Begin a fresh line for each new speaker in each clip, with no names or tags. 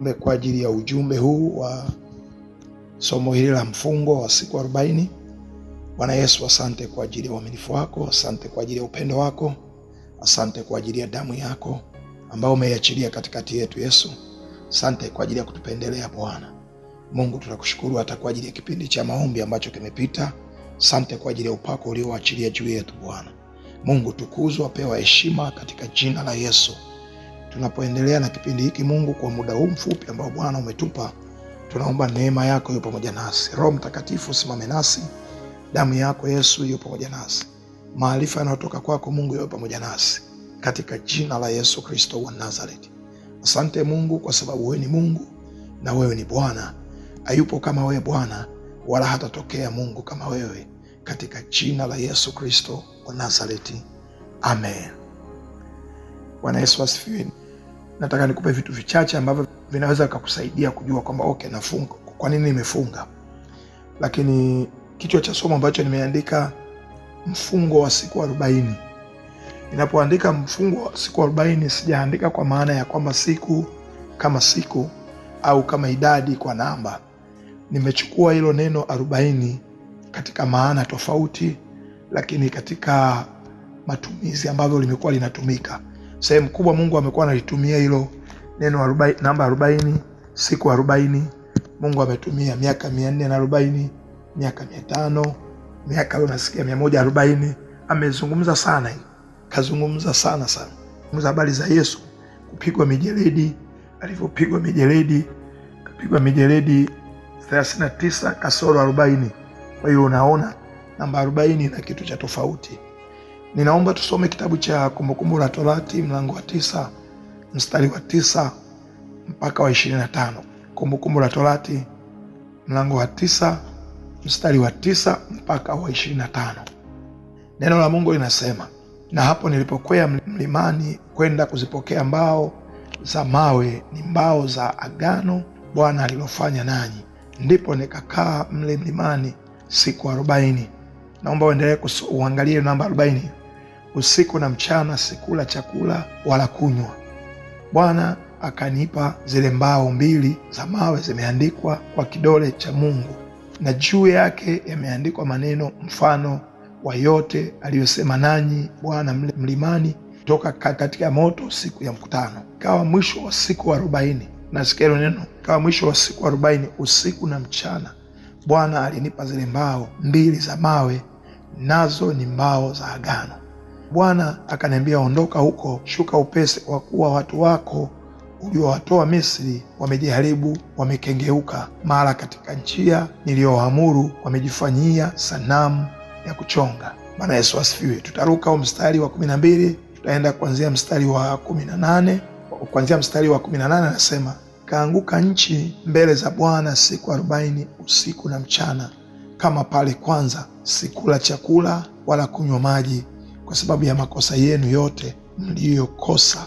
kwa ajili ya ujumbe huu wa somo hili la mfungo wa siku 40. Bwana Yesu, asante kwa ajili ya uaminifu wako, asante kwa ajili ya upendo wako, asante kwa ajili ya damu yako ambayo umeiachilia katikati yetu. Yesu, asante kwa ajili ya kutupendelea Bwana Mungu. Tunakushukuru hata kwa ajili ya kipindi cha maombi ambacho kimepita. Asante kwa ajili ya upako ulioachilia juu yetu Bwana Mungu. Tukuzwa, pewa heshima katika jina la Yesu. Tunapoendelea na kipindi hiki Mungu, kwa muda huu mfupi ambao Bwana umetupa, tunaomba neema yako iwe pamoja nasi. Roho Mtakatifu simame nasi, damu yako Yesu iwe pamoja nasi, maarifa yanayotoka kwako Mungu iwe pamoja nasi katika jina la Yesu Kristo wa Nazareti. Asante Mungu kwa sababu wewe ni Mungu na wewe ni Bwana. Hayupo kama wewe Bwana, wala hatatokea Mungu kama wewe, katika jina la Yesu Kristo wa Nazareti. Amen. Bwana Yesu asifiwe. Nataka nikupe vitu vichache ambavyo vinaweza kukusaidia kujua kwamba nafunga. Kwa nini nimefunga? Lakini kichwa cha somo ambacho nimeandika mfungo wa siku 40. Ninapoandika mfungo wa siku 40, sijaandika kwa maana ya kwamba siku kama siku au kama idadi kwa namba. Nimechukua hilo neno 40 katika maana tofauti, lakini katika matumizi ambavyo limekuwa linatumika. Sehemu kubwa Mungu amekuwa analitumia hilo neno 40, namba 40, siku 40. Mungu ametumia miaka 440, miaka 500, miaka leo nasikia 140. Amezungumza sana hii. Kazungumza sana. Kuzungumza habari za Yesu kupigwa mijeledi, alivyopigwa mijeledi, kapigwa mijeledi 39 kasoro 40. Kwa hiyo unaona namba 40 na kitu cha tofauti. Ninaomba tusome kitabu cha Kumbukumbu la Torati mlango wa 9 mstari wa 9 mpaka wa 25. Kumbukumbu la Torati mlango wa 9 mstari wa 9 mpaka wa 25. Neno la Mungu linasema, na hapo nilipokwea mlimani kwenda kuzipokea mbao za mawe, ni mbao za agano Bwana alilofanya nanyi, ndipo nikakaa mle mlimani siku 40. Naomba uendelee uangalie namba 40. Usiku na mchana sikula chakula wala kunywa. Bwana akanipa zile mbao 2 za mawe, zimeandikwa kwa kidole cha Mungu, na juu yake yameandikwa maneno mfano wa yote aliyosema nanyi Bwana mlimani toka katika moto siku ya mkutano. Kawa mwisho wa siku 40. Nasikia hilo neno, kawa mwisho wa siku 40, usiku na mchana Bwana alinipa zile mbao 2 za mawe, nazo ni mbao za agano. Bwana akaniambia, ondoka huko, shuka upesi, kwa kuwa watu wako uliowatoa Misri wamejiharibu, wamekengeuka, mara katika njia niliyoamuru wamejifanyia sanamu ya kuchonga. Bwana Yesu asifiwe. Tutaruka mstari wa 12, tutaenda kuanzia mstari wa 18. Kuanzia mstari wa 18 anasema, kaanguka nchi mbele za Bwana siku 40 usiku na mchana, kama pale kwanza, sikula chakula wala kunywa maji, kwa sababu ya makosa yenu yote mliyokosa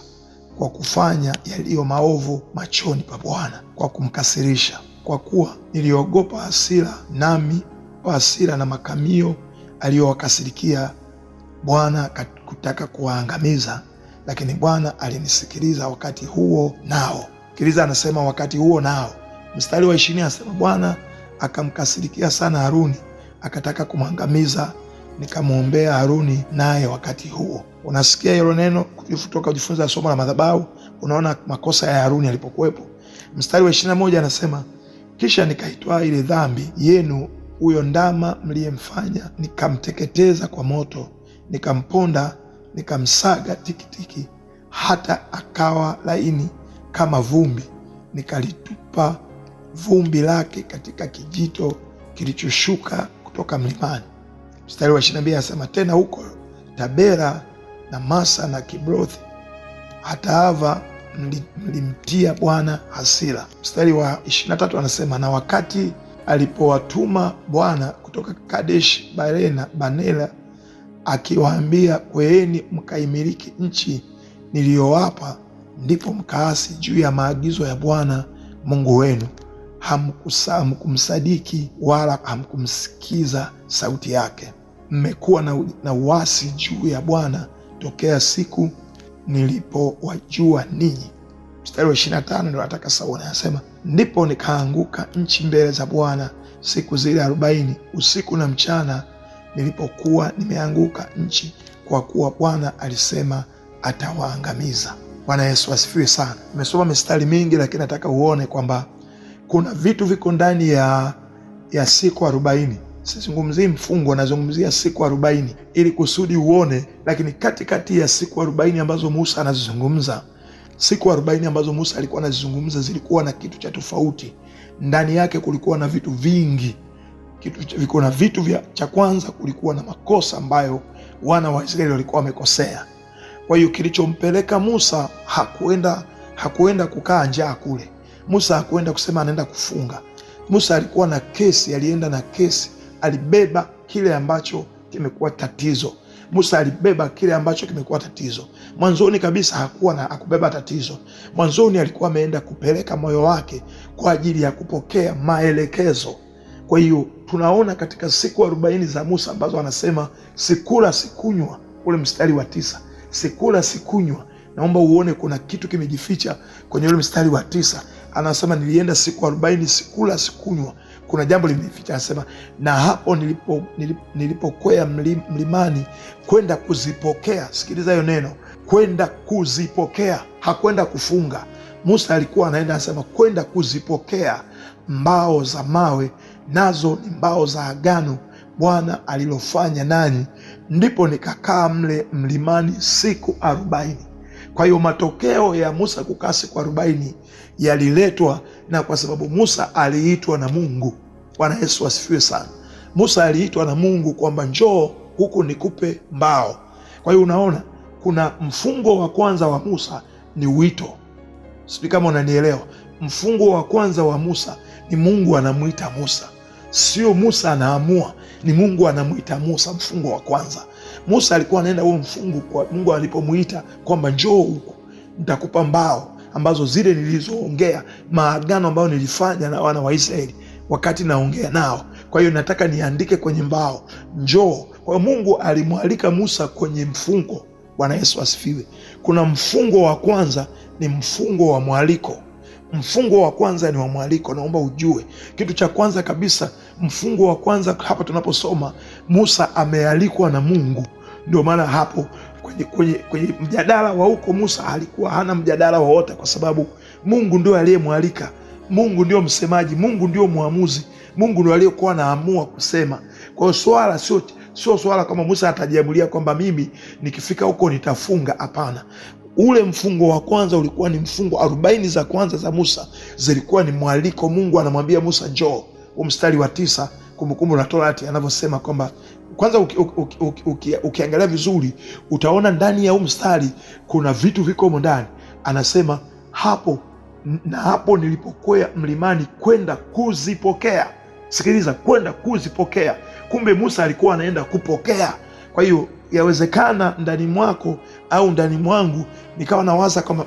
kwa kufanya yaliyo maovu machoni pa Bwana, kwa kumkasirisha. Kwa kuwa niliogopa hasira, nami kwa hasira na makamio aliyowakasirikia Bwana kutaka kuwaangamiza, lakini Bwana alinisikiliza wakati huo nao. Sikiliza, anasema wakati huo nao. Mstari wa 20 anasema, Bwana akamkasirikia sana Haruni, akataka kumwangamiza, nikamwombea Haruni naye wakati huo. Unasikia hilo neno kutoka kujifunza somo la madhabahu, unaona makosa ya Haruni alipokuwepo. Mstari wa 21 anasema, kisha nikaitwaa ile dhambi yenu, huyo ndama mliyemfanya, nikamteketeza kwa moto, nikamponda, nikamsaga tikitiki, hata akawa laini kama vumbi, nikalitupa vumbi lake katika kijito kilichoshuka kutoka mlimani. Mstari wa 22 anasema, tena huko Tabera na Masa na Kibrothi hata Ava mlimtia Bwana hasira. Mstari wa 23 anasema, na wakati alipowatuma Bwana kutoka Kadesh Barnea akiwaambia, kweeni mkaimiliki nchi niliyowapa, ndipo mkaasi juu ya maagizo ya Bwana Mungu wenu, hamkumsadiki wala hamkumsikiza sauti yake. Mmekuwa na uasi juu ya Bwana tokea siku nilipowajua ninyi. mstari wa 25 ndio nataka sawa, anasema ndipo nikaanguka nchi mbele za Bwana siku zile 40 usiku na mchana, nilipokuwa nimeanguka nchi, kwa kuwa Bwana alisema atawaangamiza. Bwana Yesu asifiwe sana. Nimesoma mistari mingi, lakini nataka uone kwamba kuna vitu viko ndani ya siku 40. Sizungumzii mfungo, nazungumzia siku 40 ili kusudi uone. Lakini katikati ya siku 40 ambazo Musa anazizungumza, siku 40 ambazo Musa alikuwa anazizungumza zilikuwa na kitu cha tofauti. Ndani yake kulikuwa na vitu vingi. Viko na vitu vya cha kwanza, kulikuwa na makosa ambayo wana wa Israeli walikuwa wamekosea. Kwa hiyo kilichompeleka Musa, hakuenda kukaa njaa kule. Musa hakuenda kusema anaenda kufunga. Musa alikuwa na kesi, alienda na kesi, alibeba kile ambacho kimekuwa tatizo. Musa alibeba kile ambacho kimekuwa tatizo. Mwanzoni kabisa hakubeba tatizo. Mwanzoni alikuwa ameenda kupeleka moyo wake kwa ajili ya kupokea maelekezo. Kwa hiyo tunaona katika siku 40 za Musa ambazo anasema sikula sikunywa, ule mstari wa 9, sikula sikunywa. Naomba uone kuna kitu kimejificha kwenye ule mstari wa 9. Anasema nilienda siku 40 sikula sikunywa. Kuna jambo limeficha. Anasema na hapo nilipokwea mlimani kwenda kuzipokea. Sikiliza hiyo neno, kwenda kuzipokea. Hakwenda kufunga. Musa alikuwa anaenda, anasema kwenda kuzipokea mbao za mawe, nazo ni mbao za agano Bwana alilofanya nanyi. Ndipo nikakaa mle mlimani siku 40. Kwa hiyo matokeo ya Musa kukaa siku 40 yaliletwa na kwa sababu Musa aliitwa na Mungu. Bwana Yesu asifiwe sana. Musa aliitwa na Mungu kwamba njoo huku nikupe mbao. Kwa hiyo unaona kuna mfungo wa kwanza wa Musa ni wito. Sijui kama unanielewa. Mfungo wa kwanza wa Musa ni Mungu anamuita Musa. Sio Musa anaamua, ni Mungu anamuita Musa. Mfungo wa kwanza Musa alikuwa anaenda huo mfungo kwa Mungu alipomuita kwamba njoo huku nitakupa mbao ambazo zile nilizoongea, maagano ambayo nilifanya na wana wa Israeli wakati naongea nao. Kwa hiyo nataka niandike kwenye mbao, njoo. Kwa Mungu alimwalika Musa kwenye mfungo. Bwana Yesu asifiwe. Kuna mfungo wa kwanza ni mfungo wa mwaliko. Mfungo wa kwanza ni wa mwaliko. Naomba ujue kitu cha kwanza kabisa, mfungo wa kwanza hapa tunaposoma Musa amealikwa na Mungu. Ndio maana hapo kwenye mjadala wa huko Musa alikuwa hana mjadala wowote, kwa sababu Mungu ndio aliyemwalika. Mungu ndio msemaji, Mungu ndio muamuzi, Mungu ndio aliyekuwa anaamua kusema. Kwa hiyo swala sio swala kama Musa atajiamulia kwamba mimi nikifika huko nitafunga. Hapana. Ule mfungo wa kwanza ulikuwa ni mfungo 40 za kwanza za Musa zilikuwa ni mwaliko. Mungu anamwambia Musa njoo. Mstari wa 9 Kumbukumbu la Torati anavyosema kwamba kwanza ukiangalia vizuri utaona ndani ya huu mstari kuna vitu viko huko ndani. Anasema hapo nilipokwea mlimani kwenda kuzipokea. Sikiliza, kwenda kuzipokea. Kumbe Musa alikuwa anaenda kupokea. Kwa hiyo yawezekana ndani mwako au ndani mwangu nikawa nawaza kama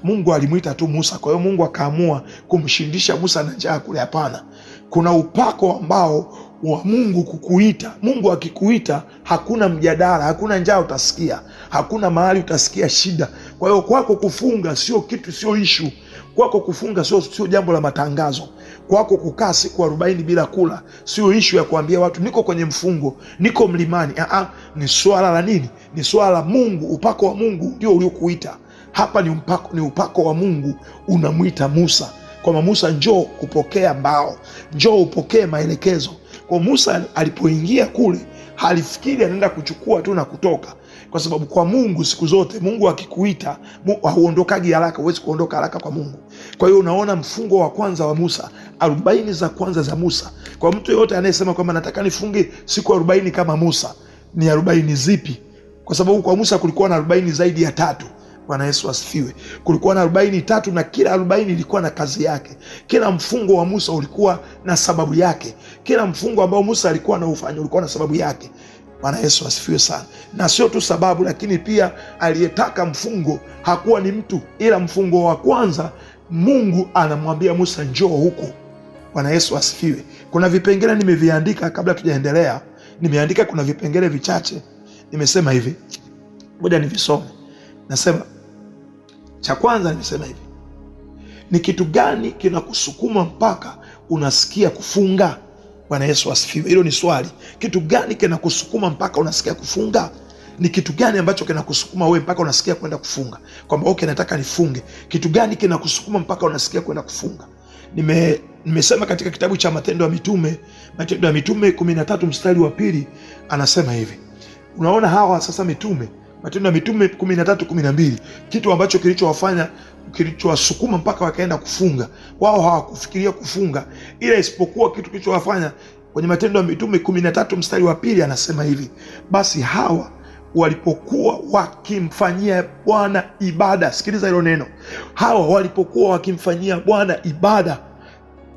Mungu alimuita tu Musa, kwa hiyo Mungu akaamua kumshindisha Musa na njaa kule. Hapana. Kuna upako ambao wa Mungu kukuita. Mungu akikuita hakuna mjadala, hakuna njaa utasikia, hakuna mahali utasikia shida. Kwa hiyo kwako kufunga sio kitu, sio issue. Kwako kufunga sio jambo la matangazo. Kwako kukaa siku 40 bila kula sio issue ya kuambia watu niko kwenye mfungo, niko mlimani. Ni swala la nini? Ni swala la Mungu. Upako wa Mungu ndio uliokuita. Hapa ni upako wa Mungu unamwita Musa kwamba Musa njoo kupokea mbao, njoo upokee maelekezo. Kwa Musa alipoingia kule halifikiri anaenda kuchukua tu na kutoka, kwa sababu kwa Mungu siku zote Mungu akikuita hauondokagi haraka, huwezi kuondoka haraka kwa Mungu. Kwa hiyo unaona mfungo wa kwanza wa Musa, 40 za kwanza za Musa. Kwa mtu yote anayesema kwamba nataka nifunge siku 40 kama Musa, ni 40 zipi? Kwa sababu kwa Musa kulikuwa na 40 zaidi ya 3. Bwana Yesu asifiwe. Kulikuwa na 43 na kila 40 ilikuwa na kazi yake. Kila mfungo wa Musa ulikuwa na sababu yake. Kila mfungo ambao Musa alikuwa anaufanya ulikuwa na sababu yake. Bwana Yesu asifiwe sana. Na sio tu sababu, lakini pia aliyetaka mfungo hakuwa ni mtu, ila mfungo wa kwanza Mungu anamwambia Musa njoo huko. Bwana Yesu asifiwe. Kuna vipengele nimeviandika kabla tujaendelea. Nimeandika kuna vipengele vichache. Nimesema hivi. Ngoja nivisome. Nasema cha kwanza nimesema hivi. Ni kitu gani kinakusukuma mpaka unasikia kufunga? Bwana Yesu asifiwe. Hilo ni swali. Kitu gani kinakusukuma mpaka unasikia kufunga? Ni kitu gani ambacho kinakusukuma wewe mpaka unasikia kwenda kufunga? Kwamba okay, nataka nifunge. Kitu gani kinakusukuma mpaka unasikia kwenda kufunga? Nimesema katika kitabu cha Matendo ya Mitume 13 mstari wa 2, anasema hivi. Unaona hawa sasa mitume, Matendo ya Mitume 13:12, kitu ambacho kilichowasukuma mpaka wakaenda kufunga. Wao hawakufikiria kufunga, ila isipokuwa kitu kilichowafanya. Kwenye Matendo ya Mitume 13 mstari wa 2 anasema hivi, basi hawa walipokuwa wakimfanyia Bwana ibada. Sikiliza hilo neno, hawa walipokuwa wakimfanyia Bwana ibada.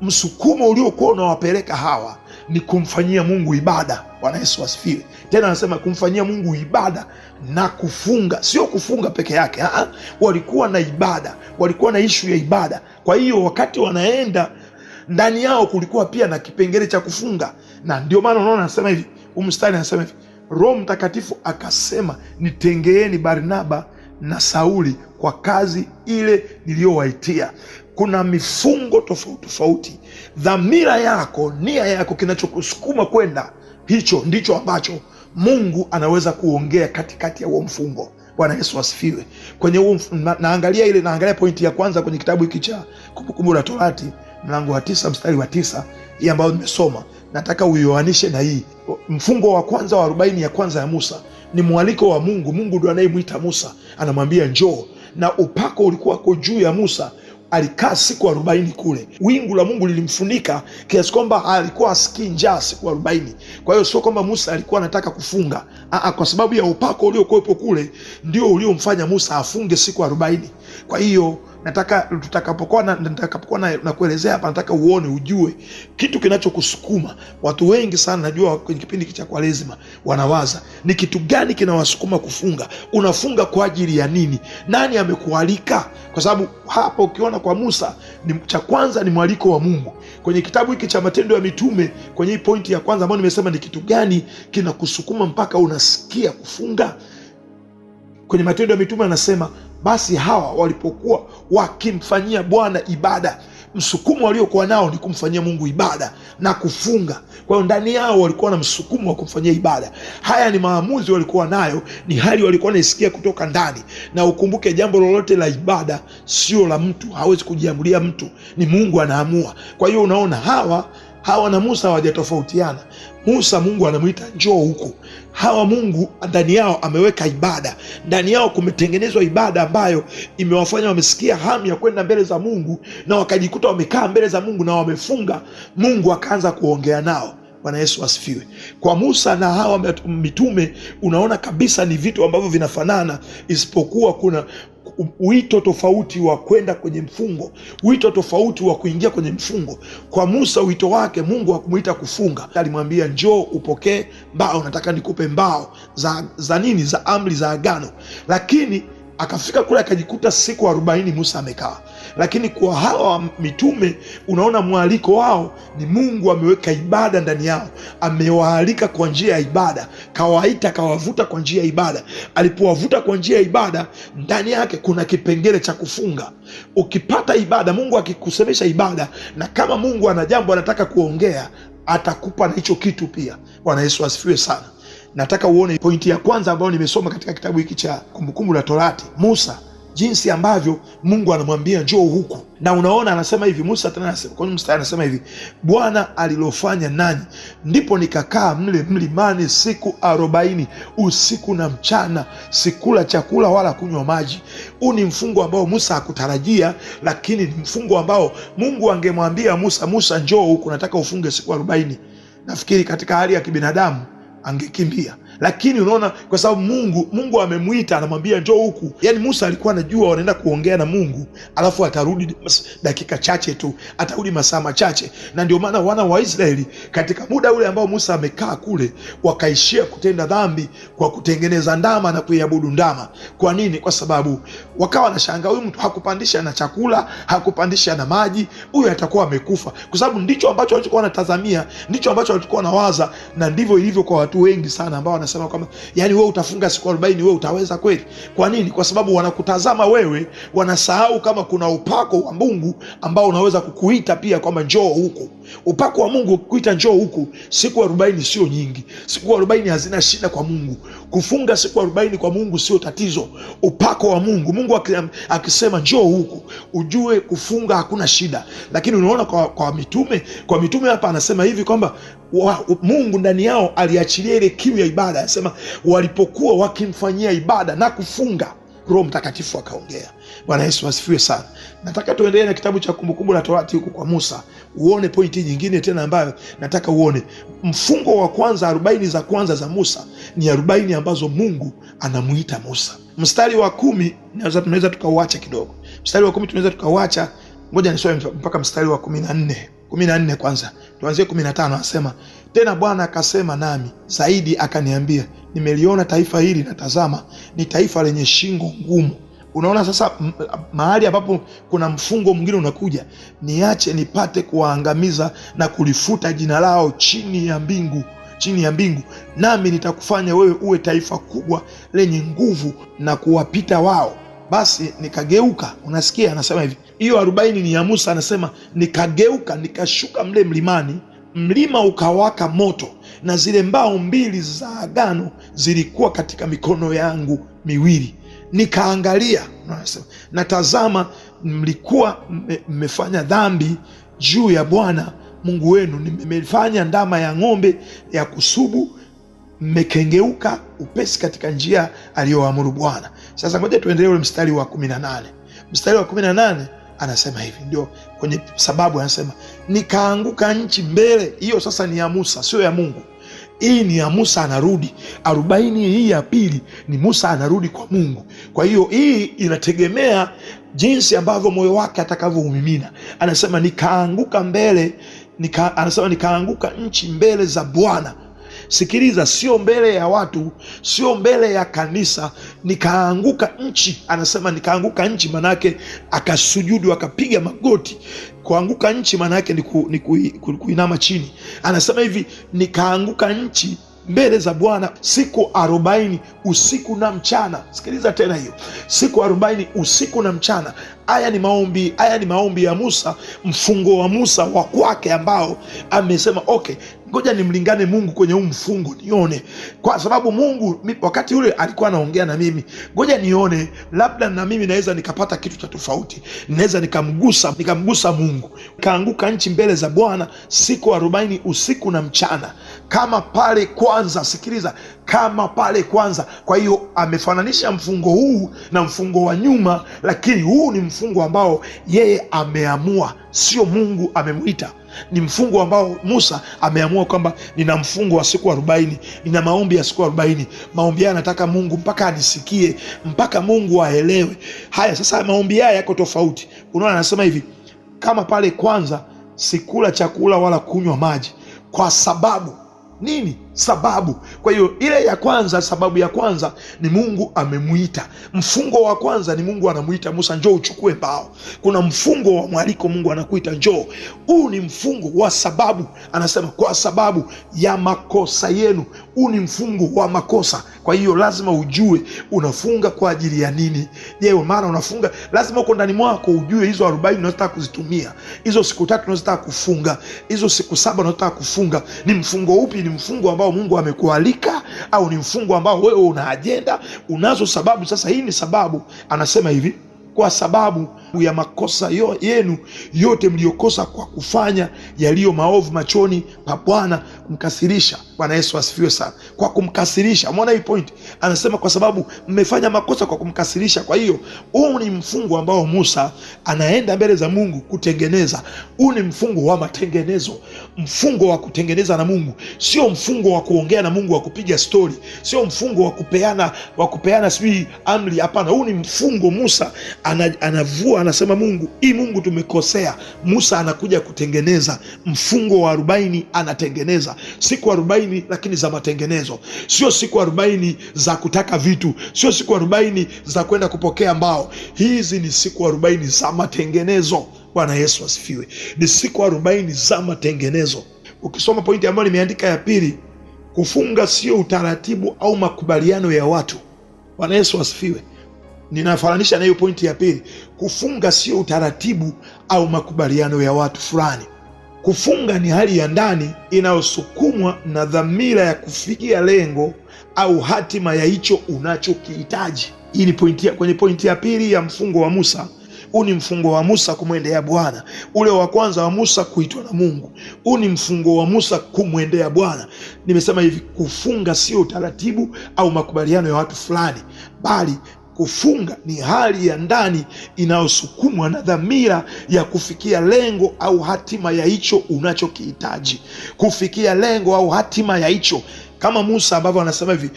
Msukumo uliokuwa unawapeleka hawa ni kumfanyia Mungu ibada. Bwana Yesu asifiwe. Tena anasema kumfanyia Mungu ibada na kufunga. Sio kufunga peke yake, walikuwa na ibada, walikuwa na ishu ya ibada. Kwa hiyo wakati wanaenda, ndani yao kulikuwa pia na kipengele cha kufunga, na ndio maana unaona anasema hivi, mstari anasema hivi, Roho Mtakatifu akasema, nitengeeni Barnaba na Sauli kwa kazi ile niliyowaitia. Kuna mifungo tofauti tofauti. Dhamira yako, nia yako, kinachokusukuma kwenda, hicho ndicho ambacho Mungu anaweza kuongea katikati ya huo mfungo. Bwana Yesu asifiwe. Kwenye huo naangalia pointi ya kwanza kwenye kitabu hiki cha Kumbukumbu la Torati mlango wa 9 mstari wa 9, hii ambayo nimesoma. Nataka uioanishe na hii. Mfungo wa kwanza wa 40 ya kwanza ya Musa ni mwaliko wa Mungu. Mungu ndiye anayemwita Musa, anamwambia njoo, na upako ulikuwa juu ya Musa. Alikaa siku 40 kule, wingu la Mungu lilimfunika kiasi kwamba alikuwa asikii njaa siku 40. Kwa hiyo sio kwamba Musa alikuwa anataka kufunga, kwa sababu ya upako uliokuwepo kule ndio uliomfanya Musa afunge siku 40. Kwa hiyo tutakapokuwa na kuelezea hapa, nataka uone, ujue kitu kinachokusukuma. Watu wengi sana najua kwenye kipindi cha Kwaresima wanawaza ni kitu gani kinawasukuma kufunga. Unafunga kwa ajili ya nini? Nani amekualika? Kwa sababu hapa ukiona kwa Musa, cha kwanza ni mwaliko wa Mungu. Kwenye kitabu hiki cha Matendo ya Mitume, kwenye hii pointi ya kwanza ambayo nimesema ni kitu gani kinakusukuma mpaka unasikia kufunga, kwenye Matendo ya Mitume anasema, basi hawa walipokuwa wakimfanyia Bwana ibada. Msukumo waliokuwa nao ni kumfanyia Mungu ibada na kufunga. Kwa hiyo ndani yao walikuwa na msukumo wa kumfanyia ibada. Haya ni maamuzi walikuwa nayo, ni hali walikuwa naisikia kutoka ndani. Na ukumbuke, jambo lolote la ibada sio la mtu, hawezi kujiamulia mtu, ni Mungu anaamua. Kwa hiyo unaona hawa na Musa hawajatofautiana. Musa Mungu anamwita njoo huku. Hawa Mungu ndani yao ameweka ibada. Ndani yao kumetengenezwa ibada ambayo imewafanya wamesikia hamu ya kwenda mbele za Mungu, na wakajikuta wamekaa mbele za Mungu na wamefunga. Mungu akaanza kuongea nao. Bwana Yesu asifiwe. Kwa Musa na hawa mitume unaona kabisa ni vitu ambavyo vinafanana, isipokuwa kuna wito tofauti wa kwenda kwenye mfungo, wito tofauti wa kuingia kwenye mfungo. Kwa Musa wito wake, Mungu hakumuita kufunga, alimwambia njoo upokee mbao, nataka nikupe mbao za nini? Za amri za agano. Lakini akafika kule akajikuta siku 40 Musa amekaa. Lakini kwa hawa mitume unaona mwaliko wao ni Mungu ameweka ibada ndani yao, amewaalika kwa njia ya ibada, kawaita, kawavuta kwa njia ya ibada. Alipowavuta kwa njia ya ibada, ndani yake kuna kipengele cha kufunga. Ukipata ibada, Mungu akikusemesha ibada, na kama Mungu ana jambo anataka kuongea, atakupa na hicho kitu pia. Bwana Yesu asifiwe sana. Nataka uone pointi ya kwanza ambayo nimesoma katika kitabu hiki cha Kumbukumbu la Torati, Musa, jinsi ambavyo Mungu anamwambia njoo huku. Na unaona anasema hivi, Musa tena anasema, kwa mstari anasema hivi, Bwana alilofanya nanyi, ndipo nikakaa mle mlimani siku 40 usiku na mchana, sikula chakula wala kunywa maji. Huu ni mfungo ambao Musa hakutarajia, lakini ni mfungo ambao Mungu angemwambia Musa, Musa njoo huku, nataka ufunge siku 40. Nafikiri katika hali ya kibinadamu angekimbia, lakini unaona, kwa sababu Mungu amemwita, anamwambia njoo huku. Yani Musa alikuwa anajua wanaenda kuongea na Mungu, alafu atarudi dakika chache tu, atarudi masaa machache. Na ndio maana wana wa Israeli katika muda ule ambao Musa amekaa kule, wakaishia kutenda dhambi kwa kutengeneza ndama na kuiabudu ndama. Kwa nini? Kwa sababu wakawa wanashangaa, huyu mtu hakupandisha na chakula, hakupandisha na maji, huyu atakuwa amekufa. Kwa sababu ndicho ambacho walikuwa wanatazamia, ndicho ambacho walikuwa wanawaza, na ndivyo ilivyo kwa watu wengi sana ambao wanasema kwamba yani wewe utafunga siku 40, wewe utaweza kweli? Kwa nini? Kwa sababu wanakutazama wewe, wanasahau kama kuna upako wa Mungu ambao unaweza kukuita pia kwamba njoo huku. Upako wa Mungu kukuita njoo huku. Siku 40 sio nyingi, siku 40 hazina shida kwa Mungu. Kufunga siku 40 kwa Mungu sio tatizo. Upako wa Mungu, Mungu akisema njoo huku, ujue kufunga hakuna shida. Lakini unaona kwa mitume hapa anasema hivi kwamba Mungu ndani yao aliachilia ile kiu ya ibada. Anasema walipokuwa wakimfanyia ibada na kufunga, Roho Mtakatifu akaongea. Bwana Yesu asifiwe sana. Nataka tuendelee na kitabu cha Kumbukumbu la Torati huko kwa Musa, uone pointi nyingine tena ambayo nataka uone. Mfungo wa kwanza, 40 za kwanza za Musa ni 40 ambazo Mungu anamuita Musa. Mstari wa 10 tunaweza tukauacha kidogo. Mstari wa 10 tunaweza tukauacha. Ngoja nisome mpaka mstari wa 14 kwanza. Tuanzie 15. Anasema, tena Bwana akasema nami zaidi akaniambia, nimeliona taifa hili na tazama ni taifa lenye shingo ngumu. Unaona sasa mahali ambapo kuna mfungo mwingine unakuja, niache nipate kuwaangamiza na kulifuta jina lao chini ya mbingu, nami nitakufanya wewe uwe taifa kubwa lenye nguvu na kuwapita wao. Basi nikageuka. Unasikia anasema hivi, hiyo 40 ni ya Musa. Anasema nikageuka nikashuka mle mlimani, mlima ukawaka moto, na zile mbao 2 za agano zilikuwa katika mikono yangu miwili. Nikaangalia, na tazama, mlikuwa mmefanya dhambi juu ya Bwana Mungu wenu. Mmefanya ndama ya ng'ombe ya kusubu, mmekengeuka upesi katika njia aliyoamuru Bwana. Sasa ngoja tuendelee ule mstari wa 18. Mstari wa 18 anasema hivi, ndio kwenye sababu. Anasema nikaanguka nchi mbele. Hiyo sasa ni ya Musa, sio ya Mungu. Hii ni ya Musa, anarudi 40. Hii ya pili ni Musa anarudi kwa Mungu. Kwa hiyo hii inategemea jinsi ambavyo moyo wake atakavyoumimina. Anasema nikaanguka mbele, anasema nikaanguka nchi mbele za Bwana. Sikiliza, sio mbele ya watu, sio mbele ya kanisa. Nikaanguka nchi. Anasema nikaanguka nchi, manake akasujudu, akapiga magoti. Kuanguka nchi manake ni kuinama chini. Anasema hivi, nikaanguka nchi mbele za Bwana siku 40 usiku na mchana. Sikiliza tena hiyo, siku 40 usiku na mchana. Haya ni maombi ya Musa, mfungo wa Musa wa kwake ambao amesema okay, ngoja nimlingane Mungu kwenye huu mfungo nione, kwa sababu Mungu wakati ule alikuwa anaongea na mimi. Ngoja nione, labda na mimi naweza nikapata kitu cha tofauti, naweza nikamgusa Mungu. Kaanguka nchi mbele za Bwana siku 40 usiku na mchana, kama pale kwanza. Sikiliza, kama pale kwanza. Kwa hiyo amefananisha mfungo huu na mfungo wa nyuma, lakini huu ni mfungo ambao yeye ameamua, sio Mungu amemwita. Ni mfungo ambao Musa ameamua kwamba nina mfungo wa siku 40, nina maombi ya siku 40. Maombi haya nataka Mungu mpaka anisikie, mpaka Mungu aelewe. Haya sasa, maombi haya yako tofauti. Unaona, anasema hivi, kama pale kwanza sikula chakula wala kunywa maji. Kwa sababu nini? Sababu. Kwa hiyo ile ya kwanza, sababu ya kwanza ni Mungu amemuita. Mfungo wa kwanza ni Mungu anamuita Musa, njoo uchukue mbao. Kuna mfungo wa mwaliko, Mungu anakuita njoo. Huu ni mfungo wa sababu. Anasema kwa sababu ya makosa yenu. Huu ni mfungo wa makosa. Kwa hiyo lazima ujue unafunga kwa ajili ya nini. Je, maana unafunga, lazima uko ndani mwako ujue hizo 40 unataka kuzitumia, hizo siku 3 unataka kufunga, hizo siku 7 unataka kufunga. Ni mfungo upi? Ni mfungo ambao Mungu amekualika, au ni mfungo ambao wewe una ajenda, unazo sababu? Sasa hii ni sababu. Anasema hivi, kwa sababu ya makosa yenu yote mliokosa kwa kufanya yaliyo maovu machoni pa Bwana, kumkasirisha. Bwana Yesu asifiwe sana. Kwa kumkasirisha, umeona hii point? Anasema kwa sababu mmefanya makosa kwa kumkasirisha. Kwa hiyo huu ni mfungo ambao Musa anaenda mbele za Mungu kutengeneza. Huu ni mfungo wa matengenezo, mfungo wa kutengeneza na Mungu, sio mfungo wa kuongea na Mungu, wa kupiga stori, sio mfungo wa kupeana sijui amri. Hapana, huu ni mfungo Musa anavua, anasema Mungu, Mungu tumekosea. Musa anakuja kutengeneza mfungo wa 40, anatengeneza siku 40 lakini za matengenezo, sio siku 40 za kutaka vitu, sio siku 40 za kwenda kupokea mbao. Hizi ni siku 40 za matengenezo. Bwana Yesu asifiwe. Ni siku 40 za matengenezo. Ukisoma pointi ambayo nimeandika ya pili, Kufunga sio utaratibu au makubaliano ya watu. Bwana Yesu asifiwe. Ninafananisha na hiyo pointi ya pili. Kufunga sio utaratibu au makubaliano ya watu fulani. Kufunga ni hali ya ndani inayosukumwa na dhamira ya kufikia lengo au hatima ya hicho unachokihitaji. Hii ni kwenye pointi ya pili ya mfungo wa Musa. Huu ni mfungo wa Musa kumwendea Bwana. Ule wa kwanza wa Musa kuitwa na Mungu. Huu ni mfungo wa Musa kumwendea Bwana. Nimesema hivi, kufunga sio utaratibu au makubaliano ya watu fulani, bali kufunga ni hali ya ndani inayosukumwa na dhamira ya kufikia lengo au hatima ya hicho unachokihitaji. Kufikia lengo au hatima ya hicho, kama Musa ambavyo anasema hivi,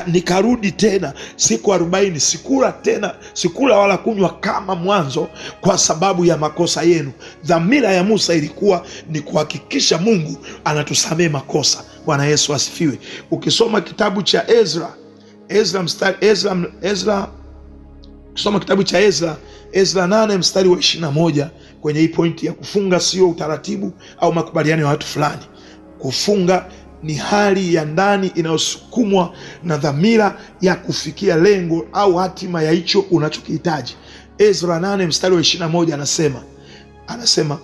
nikarudi tena siku 40, sikula wala kunywa kama mwanzo kwa sababu ya makosa yenu. Dhamira ya Musa ilikuwa ni kuhakikisha Mungu anatusamehe makosa. Bwana Yesu asifiwe. Ukisoma kitabu cha Ezra, kusoma kitabu cha Ezra 8 mstari wa 21, kwenye hii pointi ya kufunga sio utaratibu au makubaliano ya watu fulani. Kufunga ni hali ya ndani inayosukumwa na dhamira ya kufikia lengo au hatima ya hicho unachokihitaji. Ezra 8 mstari wa 21 anasema,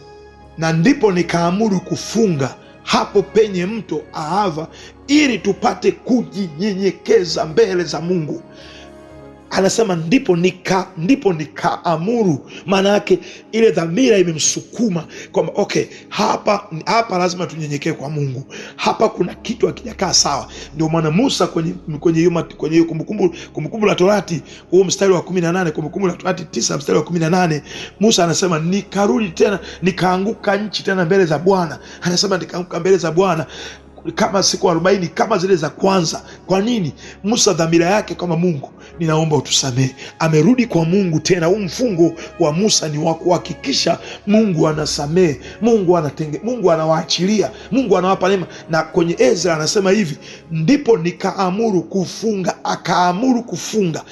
na ndipo nikaamuru kufunga hapo penye mto Ahava ili tupate kujinyenyekeza mbele za Mungu. Anasema ndipo nikaamuru. Maana yake ile dhamira imemsukuma kwamba okay, hapa lazima tunyenyekee kwa Mungu. Hapa kuna kitu hakijakaa sawa. Ndio maana Musa kwenye hiyo Kumbukumbu la Torati, huo mstari wa 18, Kumbukumbu la Torati 9 mstari wa 18, Musa anasema nikarudi tena, nikaanguka nchi tena mbele za Bwana. Anasema nikaanguka mbele za Bwana kama siku 40 kama zile za kwanza. Kwa nini? Musa dhamira yake kama Mungu, ninaomba utusamehe. Amerudi kwa Mungu tena. Huu mfungo wa Musa ni wa kuhakikisha Mungu anasamehe, Mungu anawaachilia, Mungu anawapa neema. Na kwenye Ezra anasema hivi, ndipo nikaamuru kufunga. Akaamuru kufunga,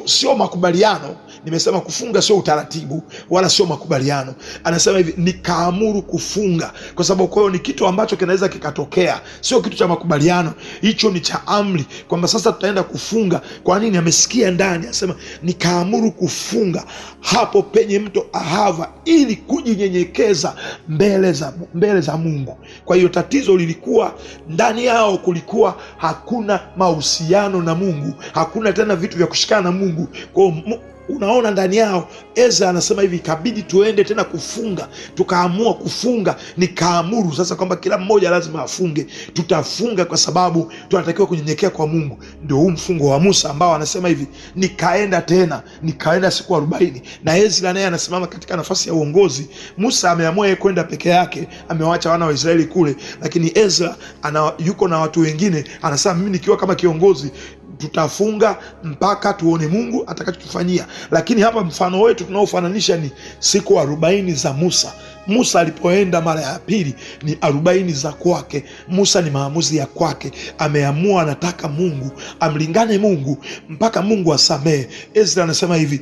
sio makubaliano. Nimesema kufunga sio utaratibu wala sio makubaliano. Anasema hivi, nikaamuru kufunga, kwa sababu kwa hiyo ni kitu ambacho kinaweza kikatokea, sio kitu cha makubaliano. Hicho ni cha amri, kwamba sasa tutaenda kufunga. Kwa nini? Amesikia ndani, anasema nikaamuru kufunga hapo penye mto Ahava ili kujinyenyekeza mbele za Mungu. Kwa hiyo tatizo lilikuwa ndani yao, kulikuwa hakuna mahusiano na Mungu, hakuna tena vitu vya kushikana na Mungu. Kwa hiyo unaona ndani yao, Ezra anasema hivi, ikabidi tuende tena kufunga. Tukaamua kufunga, nikaamuru sasa kwamba kila mmoja lazima afunge. Tutafunga kwa sababu tunatakiwa kunyenyekea kwa Mungu. Ndio huu mfungo wa Musa ambao anasema hivi, nikaenda siku 40. Na Ezra naye anasimama katika nafasi ya uongozi. Musa ameamua kwenda peke yake, amewaacha wana wa Israeli kule, lakini Ezra yuko na watu wengine. Anasema mimi nikiwa kama kiongozi, tutafunga mpaka tuone Mungu atakachotufanyia. Lakini hapa mfano wetu tunaofananisha ni siku 40 za Musa. Musa alipoenda mara ya pili ni 40 za kwake. Musa ni maamuzi ya kwake, ameamua anataka Mungu amlingane Mungu mpaka Mungu asamehe. Ezra anasema hivi,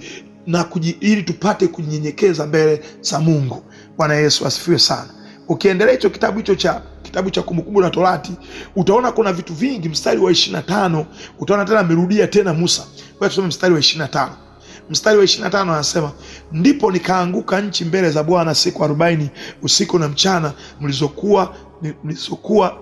ili tupate kunyenyekeza mbele za Mungu. Bwana Yesu asifiwe sana. Ukiendelea hicho kitabu cha Kumbukumbu la Torati, utaona kuna vitu vingi. Mstari wa 25 utaona tena amerudia tena Musa. Kwa tusome mstari wa 25. Mstari wa 25 anasema, ndipo nikaanguka nchi mbele za Bwana siku 40 usiku na mchana mlizokuwa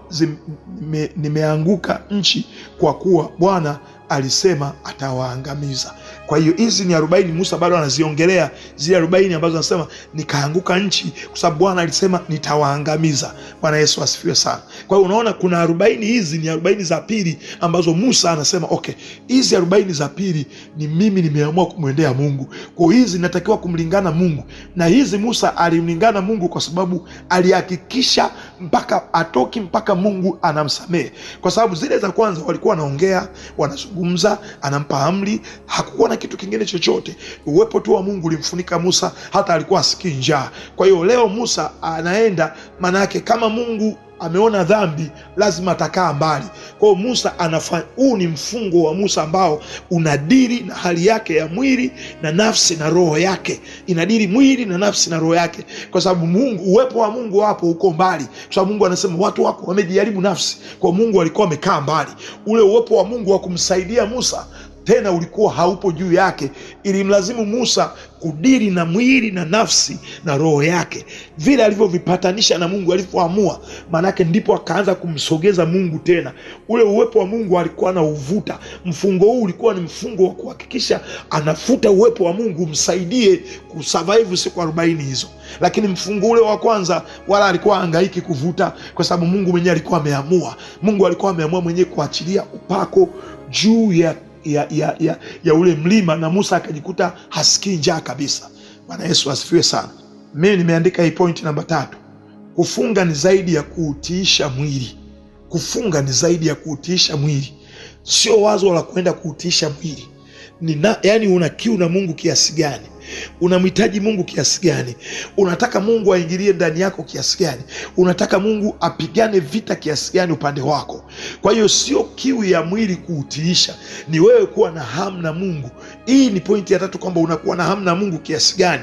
nimeanguka nchi, kwa kuwa Bwana alisema atawaangamiza. Kwa hiyo hizi ni 40. Musa bado anaziongelea zile 40 ambazo anasema nikaanguka nchi kwa sababu Bwana alisema nitawaangamiza. Bwana Yesu asifiwe sana. Kwa hiyo unaona kuna 40, hizi ni 40 za pili ambazo Musa anasema okay, hizi 40 za pili ni mimi nimeamua kumwendea Mungu. Kwa hiyo hizi natakiwa kumlingana Mungu. Na hizi Musa alimlingana Mungu kwa sababu alihakikisha mpaka Mungu anamsamehe. Kwa sababu zile za kwanza walikuwa wanaongea, wanazungumza, anampa amri, hakukuwa na kitu kingine chochote. Uwepo tu wa Mungu ulimfunika Musa, hata alikuwa asikii njaa. Kwa hiyo leo Musa anaenda, maana yake kama Mungu ameona dhambi, lazima atakaa mbali. Kwa hiyo Musa anafanya, huu ni mfungo wa Musa ambao unadiri na hali yake ya mwili na nafsi na roho yake, inadiri mwili na nafsi na roho yake, kwa sababu Mungu, uwepo wa Mungu hapo uko mbali, kwa sababu Mungu anasema watu wako wamejaribu nafsi. Kwa Mungu alikuwa amekaa mbali, ule uwepo wa Mungu wa kumsaidia Musa tena ulikuwa haupo juu yake. Ilimlazimu Musa kudiri na mwili na nafsi na roho yake, vile alivyovipatanisha na Mungu alivyoamua, manake ndipo akaanza kumsogeza Mungu tena. Ule uwepo wa Mungu alikuwa na uvuta. Mfungo huu ulikuwa ni mfungo wa kuhakikisha anafuta uwepo wa Mungu umsaidie kusurvive siku 40 hizo. Lakini mfungo ule wa kwanza wala alikuwa hangaiki kuvuta, kwa sababu Mungu mwenyewe alikuwa ameamua. Mungu alikuwa ameamua mwenyewe kuachilia upako juu ya ule mlima, na Musa akajikuta hasikii njaa kabisa. Bwana Yesu asifiwe sana. Mimi nimeandika hii point namba 3. Kufunga ni zaidi ya kuutiisha mwili. Kufunga ni zaidi ya kuutiisha mwili. Sio wazo la kwenda kuutiisha mwili. Yani una kiu na Mungu kiasi gani? Unamhitaji Mungu kiasi gani? Unataka Mungu aingilie ndani yako kiasi gani? Unataka Mungu apigane vita kiasi gani upande wako? Kwa hiyo sio kiu ya mwili kuutiisha, ni wewe kuwa na hamu na Mungu. Hii ni pointi ya 3, kwamba unakuwa na hamu na Mungu kiasi gani.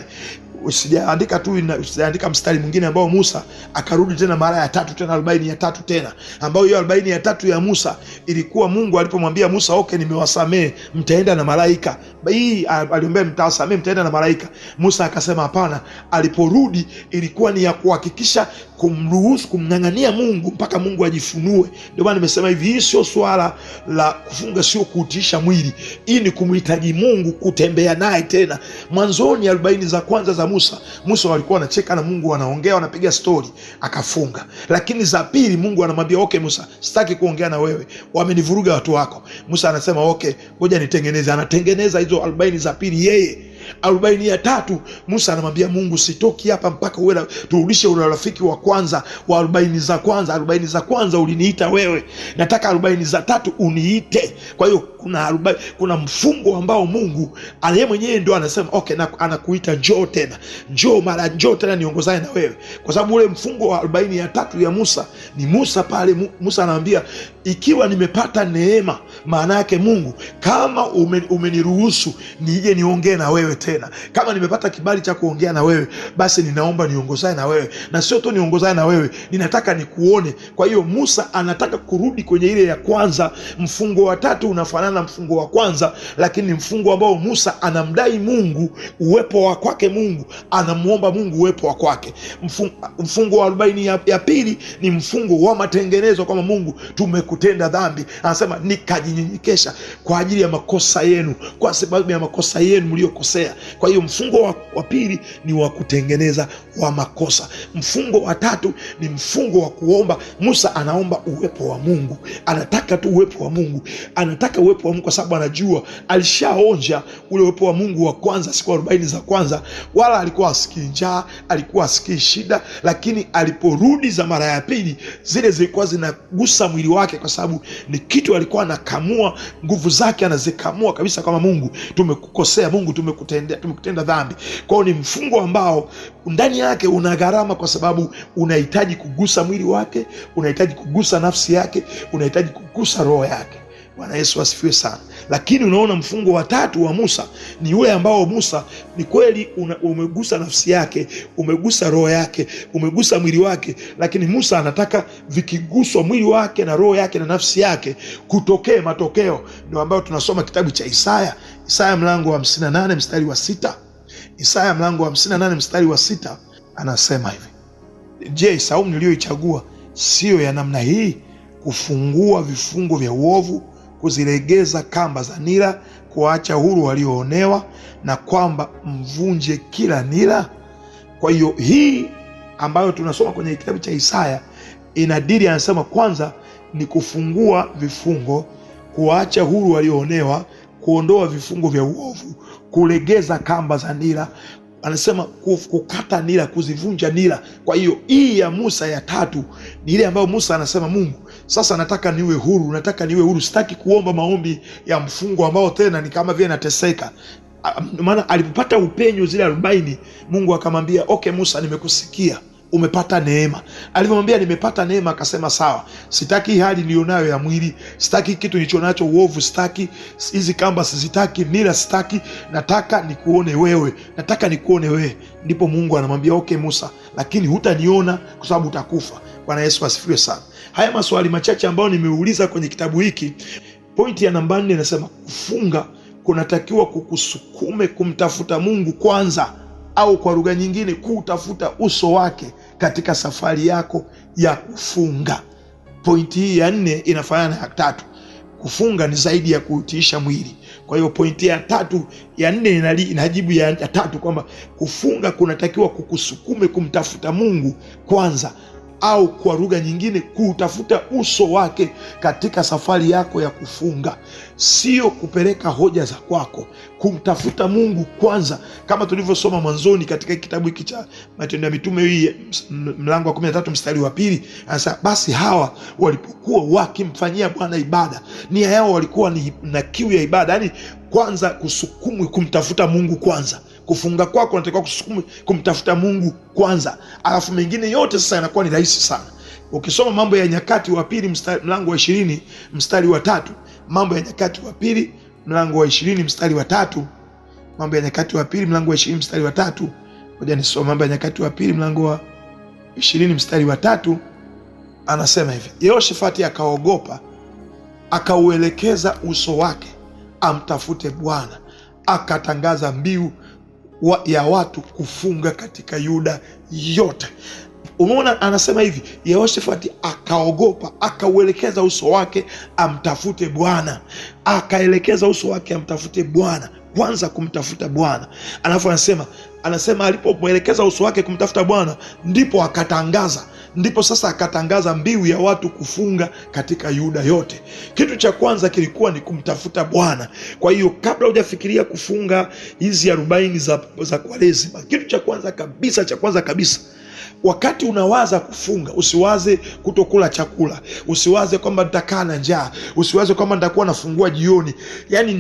Usijaandika tu, usijaandika mstari mwingine ambao Musa akarudi tena mara ya 3 tena 40 ya 3 tena, ambayo hiyo 40 ya 3 ya Musa ilikuwa Mungu alipomwambia Musa, okay, nimewasamee, mtaenda na malaika. Hii aliomba mtawasamee, mtaenda na malaika. Musa akasema hapana. Aliporudi ilikuwa ni ya kuhakikisha kumruhusu, kumng'ang'ania Mungu mpaka Mungu ajifunue. Ndio maana nimesema hivi, hii sio swala la kufunga, sio kuutiisha mwili. Hii ni kumhitaji Mungu, kutembea naye tena. Mwanzoni 40 za kwanza za Musa walikuwa wanacheka na Mungu, wanaongea, wanapiga story, akafunga. Lakini za pili Mungu anamwambia, okay Musa, sitaki kuongea na wewe, wamenivuruga watu wako. Musa anasema okay, ngoja nitengeneze. Anatengeneza hizo 40 za pili yeye. 40 ya 3 Musa anamwambia Mungu, sitoki hapa mpaka uwe turudishe ule rafiki wa kwanza wa 40 za kwanza. 40 za kwanza uliniita wewe, nataka 40 za 3 uniite. Kwa hiyo kuna mfungo ambao Mungu yeye mwenyewe ndio anasema okay, na anakuita njoo tena, njoo tena niongozane na wewe. Kwa sababu ule mfungo wa 40 ya 3 ya Musa ni Musa pale, Musa anamwambia ikiwa nimepata neema, maana yake Mungu, kama umeniruhusu nije niongee na wewe tena, kama nimepata kibali cha kuongea na wewe, basi ninaomba niongozane na wewe, na sio tu niongozane na wewe, ninataka nikuone. Kwa hiyo Musa anataka kurudi kwenye ile ya kwanza. Mfungo wa 3 unafanana na mfungo wa kwanza, lakini mfungo ambao Musa anamdai Mungu uwepo wa kwake. Mungu anamuomba Mungu uwepo wa kwake. Mfungo wa 40 ya pili ni mfungo wa matengenezo, kama Mungu, tumekutenda dhambi. Anasema nikajinyenyekesha kwa ajili ya makosa yenu, kwa sababu ya makosa yenu mliokosea. Kwa hiyo mfungo wa pili ni wa kutengeneza wa makosa. Mfungo wa 3 ni mfungo wa kuomba. Musa anaomba uwepo wa Mungu, anataka tu uwepo wa Mungu, anataka uwepo wa Mungu, kwa sababu anajua alishaonja ule uwepo wa Mungu wa kwanza, siku 40 za kwanza. Wala alikuwa asikii njaa, alikuwa asikii shida, lakini aliporudi za mara ya pili, zile zilikuwa zinagusa mwili wake, kwa sababu ni kitu alikuwa anakamua, nguvu zake anazikamua kabisa, kama Mungu, tumekukosea, Mungu tumekutenda dhambi. Kwa hiyo ni mfungo ambao ndani yake una gharama, kwa sababu unahitaji kugusa mwili wake, unahitaji kugusa nafsi yake, unahitaji kugusa roho yake. Bwana Yesu asifiwe sana. Lakini unaona mfungo wa 3 wa Musa ni ule ambao Musa ni kweli umegusa nafsi yake, umegusa roho yake, umegusa mwili wake, lakini Musa anataka vikiguswa mwili wake na roho yake na nafsi yake kutokee matokeo. Ndio ambayo tunasoma kitabu cha Isaya mlango wa 58 mstari wa 6. Isaya mlango wa 58 mstari wa 6 anasema hivi: je, saumu niliyoichagua sio ya namna hii, kufungua vifungo vya uovu, kuzilegeza kamba za nira, kuacha huru walioonewa, na kwamba mvunje kila nira? Kwa hiyo hii ambayo tunasoma kwenye kitabu cha Isaya inadiri, anasema kwanza ni kufungua vifungo, kuacha huru walioonewa, kuondoa vifungo vya uovu, kulegeza kamba za nira. Anasema kukata nira, kuzivunja nira. Kwa hiyo hii ya Musa ya 3 ni ile ambayo Musa anasema, Mungu, sasa nataka niwe huru, sitaki kuomba maombi ya mfungo ambao tena ni kama vile nateseka. Maana alipopata upenyo zile 40, Mungu akamwambia okay Musa, nimekusikia, umepata neema. Alivyomwambia nimepata neema, akasema sawa, sitaki hali nilionayo ya mwili, sitaki kitu nilichonacho uovu, sitaki hizi kamba, sizitaki nila, sitaki, nataka nikuone wewe, nataka nikuone wewe. Ndipo Mungu anamwambia okay Musa, lakini hutaniona kwa sababu utakufa. Bwana Yesu asifiwe sana. Haya maswali machache ambayo nimeuliza kwenye kitabu hiki. Pointi ya namba 4 inasema kufunga kunatakiwa kukusukume kumtafuta Mungu kwanza, au kwa lugha nyingine kutafuta uso wake katika safari yako ya kufunga. Pointi hii ya 4 inafanana na ya 3. Kufunga ni zaidi ya kuutiisha mwili. Kwa hiyo pointi ya 3 ya 4 inajibu ya 3 kwamba kufunga kunatakiwa kukusukume kumtafuta Mungu kwanza, au kwa lugha nyingine kutafuta uso wake katika safari yako ya kufunga. Sio kupeleka hoja za kwako, kumtafuta Mungu kwanza, kama tulivyosoma mwanzoni katika kitabu hiki cha Matendo ya Mitume hii mlango wa 13 mstari wa 2. Anasema basi hawa walipokuwa wakimfanyia Bwana ibada, nia yao walikuwa ni na kiu ya ibada, yani kwanza kusukumwe kumtafuta Mungu kwanza. Kufunga kwako unatakiwa kusukumwe kumtafuta Mungu kwanza, alafu mengine yote sasa yanakuwa ni rahisi sana. Ukisoma Mambo ya Nyakati wa Pili mlango wa 20 mstari wa 3, Mambo ya Nyakati wa Pili mlango wa 20 mstari wa 3, Mambo ya Nyakati wa Pili mlango wa 20 mstari wa 3. Ngoja nisome Mambo ya Nyakati wa Pili mlango wa 20 mstari wa 3. Anasema hivi: Yehoshafati akaogopa, akauelekeza uso wake amtafute Bwana, akatangaza mbiu ya watu kufunga katika Yuda yote. Umeona, anasema hivi, Yehoshafati akaogopa, akauelekeza uso wake amtafute Bwana, akaelekeza uso wake amtafute Bwana, kwanza kumtafuta Bwana. Alafu anasema alipomwelekeza uso wake kumtafuta Bwana, ndipo sasa akatangaza mbiu ya watu kufunga katika Yuda yote. Kitu cha kwanza kilikuwa ni kumtafuta Bwana. Kwa hiyo kabla hujafikiria kufunga hizi 40 za Kwaresima, kitu cha kwanza kabisa, wakati unawaza kufunga, usiwaze kutokula chakula, usiwaze kwamba nitakaa na njaa, usiwaze kwamba nitakuwa nafungua jioni. Yani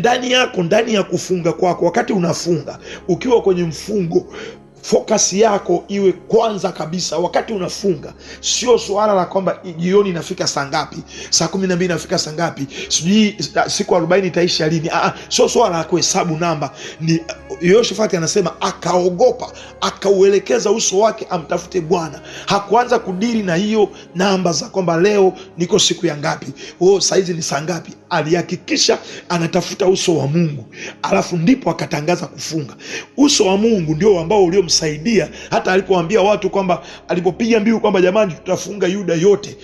ndani ya kufunga kwako, wakati unafunga, ukiwa kwenye mfungo, focus yako iwe kwanza kabisa wakati unafunga. Sio swala la kwamba jioni inafika saa ngapi, saa 12 inafika saa ngapi, sijui siku 40 itaisha lini. Sio swala la kuhesabu namba. Ni Yehoshafati anasema akaogopa, akauelekeza uso wake amtafute Bwana. Hakuanza kudili na hiyo namba za kwamba leo niko siku ya ngapi, saizi ni saa ngapi. Alihakikisha anatafuta uso wa Mungu, alafu ndipo akatangaza kufunga. Uso wa Mungu ndio ambao uliomsaidia hata alipoambia watu kwamba, alipopiga mbiu kwamba jamani tutafunga Yuda yote,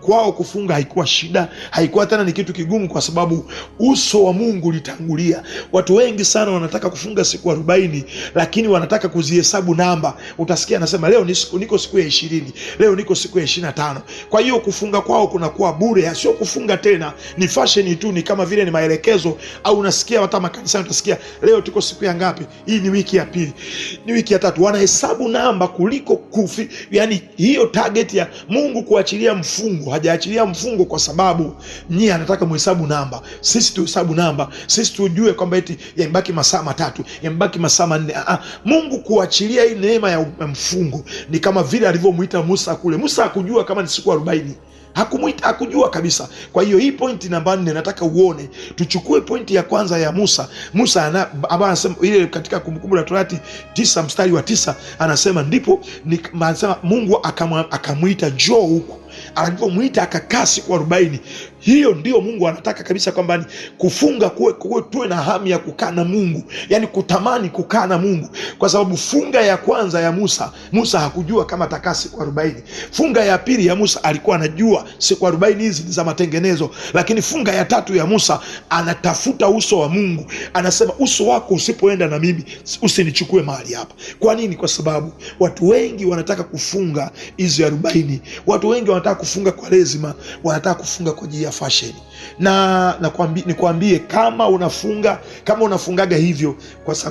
kwao kufunga haikuwa shida, haikuwa tena ni kitu kigumu, kwa sababu uso wa Mungu ulitangulia. Watu wengi sana wanataka kufunga siku 40, lakini wanataka kuzihesabu namba. Utasikia anasema leo niko siku ya 20, leo niko siku ya 25. Kwa hiyo kufunga kwao kunakuwa bure, sio kufunga tena, ni fashion tu, ni kama vile ni maelekezo. Au unasikia hata makanisani utasikia leo tuko siku ya ngapi, hii ni wiki ya pili, ni wiki ya 3. Wanahesabu namba kuliko yani hiyo target ya Mungu kuachilia mfungo. Hajaachilia mfungo kwa sababu nyie anataka muhesabu namba. Sisi tuhesabu namba, sisi tujue kwamba eti yambaki masaa 3, yambaki masaa 4. Mungu kuachilia hii neema ya mfungo ni kama vile alivyomuita Musa kule. Musa hakujua kama ni siku 40. Hakujua kabisa. Kwa hiyo hii pointi namba 4 nataka uone. Tuchukue pointi ya kwanza ya Musa. Musa anasema ile katika Kumbukumbu la Torati 9 mstari wa 9 anasema anasema Mungu akamuita njoo huku. Alipomuita akakaa siku 40. Hiyo ndio Mungu anataka kabisa, kwamba kufunga tuwe na hamu ya kukaa na Mungu, yani kutamani kukaa na Mungu. Kwa sababu funga ya kwanza ya Musa hakujua kama atakaa siku 40. Funga ya pili ya Musa alikuwa anajua siku 40 hizi ni za matengenezo, lakini funga ya 3 ya Musa anatafuta uso wa Mungu. Anasema uso wako usipoenda na mimi, usinichukue mahali hapa. Kwa nini? Kwa sababu watu wengi wanataka kufunga hizi 40. Watu wengi wanataka kufunga kwa lazima, wanataka kufunga kwa ajili ya fashion. Na nikwambie, kama unafungaga hivyo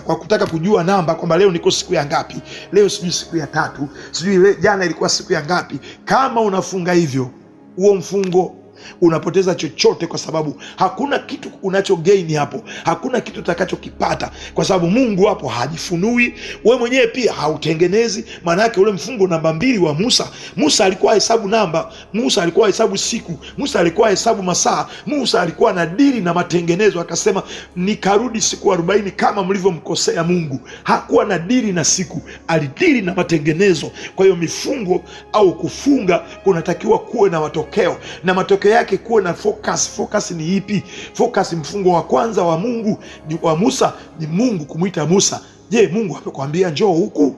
kwa kutaka kujua namba, kwamba leo niko siku ya ngapi, leo sijui siku ya 3, sijui jana ilikuwa siku ya ngapi, kama unafunga hivyo, huo mfungo unapoteza chochote, kwa sababu hakuna kitu unachogaini hapo, hakuna kitu utakachokipata, kwa sababu Mungu hapo hajifunui, wewe mwenyewe pia hautengenezi. Maana yake ule mfungo namba 2 wa Musa alikuwa hesabu namba, Musa alikuwa hesabu siku, Musa alikuwa hesabu masaa, Musa alikuwa na dili na matengenezo. Akasema nikarudi siku 40 kama mlivyomkosea Mungu. Hakuwa na dili na siku, alidili na matengenezo. Kwa hiyo mifungo au kufunga kunatakiwa kuwe na matokeo, na matokeo yake kuwe na focus. Focus ni ipi? Focus, mfungo wa kwanza wa Mungu wa Musa ni Mungu kumwita Musa. Je, Mungu amekwambia njoo huku?